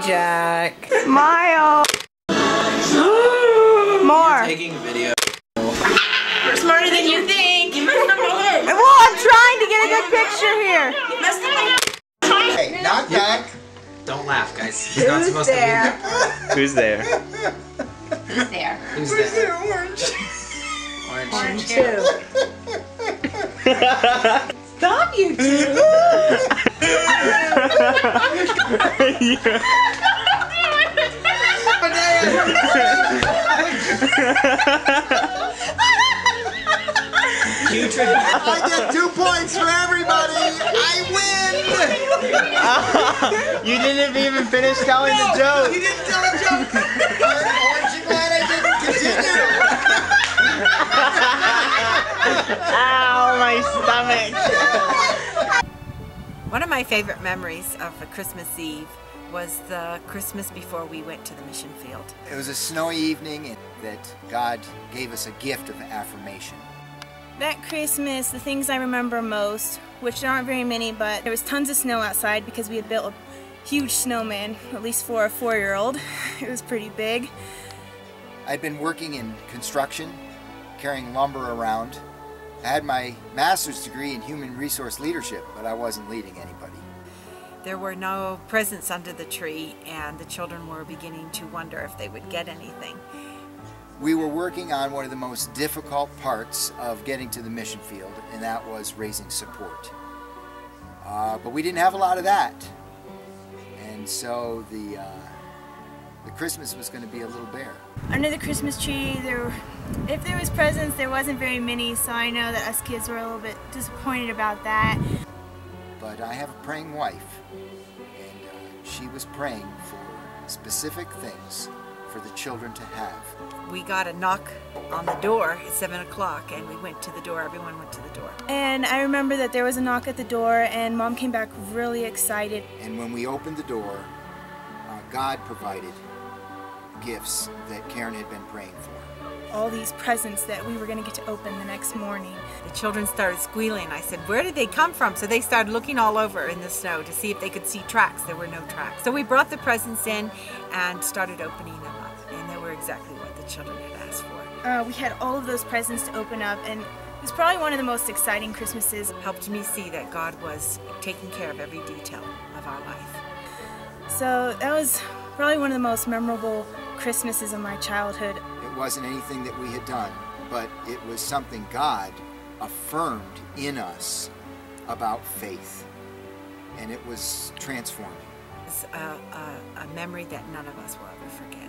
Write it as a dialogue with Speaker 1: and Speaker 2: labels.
Speaker 1: Jack.
Speaker 2: Smile. More.
Speaker 1: Taking video.
Speaker 2: You're smarter than you think. You messed up my head. Well, I'm trying to get a good picture here. You messed up my head.
Speaker 3: Hey, knock knock.
Speaker 1: Don't laugh, guys. He's not supposed to be there.
Speaker 4: Who's there?
Speaker 2: Who's there?
Speaker 1: Who's there?
Speaker 3: Orange.
Speaker 2: Orange too. Stop, you two.
Speaker 3: I get 2 points for everybody. I win.
Speaker 4: You didn't even finish telling the joke.
Speaker 3: You didn't tell a joke. Aren't you glad I didn't continue?
Speaker 4: Ow, my stomach.
Speaker 5: One of my favorite memories of a Christmas Eve was the Christmas before we went to the mission field.
Speaker 3: It was a snowy evening that God gave us a gift of affirmation.
Speaker 6: That Christmas, the things I remember most, which there aren't very many, but there was tons of snow outside because we had built a huge snowman, at least for a 4-year-old. It was pretty big.
Speaker 3: I'd been working in construction, carrying lumber around. I had my master's degree in human resource leadership, but I wasn't leading anybody.
Speaker 5: There were no presents under the tree, and the children were beginning to wonder if they would get anything.
Speaker 3: We were working on one of the most difficult parts of getting to the mission field, and that was raising support. But we didn't have a lot of that, and so the Christmas was going to be a little bare.
Speaker 6: Under the Christmas tree, if there was presents, there wasn't very many, so I know that us kids were a little bit disappointed about that.
Speaker 3: But I have a praying wife, and she was praying for specific things for the children to have.
Speaker 5: We got a knock on the door at 7 o'clock, and we went to the door. Everyone went to the door.
Speaker 6: And I remember that there was a knock at the door, and Mom came back really excited.
Speaker 3: And when we opened the door, God provided gifts that Karen had been praying for.
Speaker 6: All these presents that we were going to get to open the next morning.
Speaker 5: The children started squealing. I said, where did they come from? So they started looking all over in the snow to see if they could see tracks. There were no tracks. So we brought the presents in and started opening them up. And they were exactly what the children had asked for.
Speaker 6: We had all of those presents to open up, and it was probably one of the most exciting Christmases.
Speaker 5: Helped me see that God was taking care of every detail of our life.
Speaker 6: So that was probably one of the most memorable Christmases of my childhood.
Speaker 3: It wasn't anything that we had done, but it was something God affirmed in us about faith, and it was transforming.
Speaker 5: It's a memory that none of us will ever forget.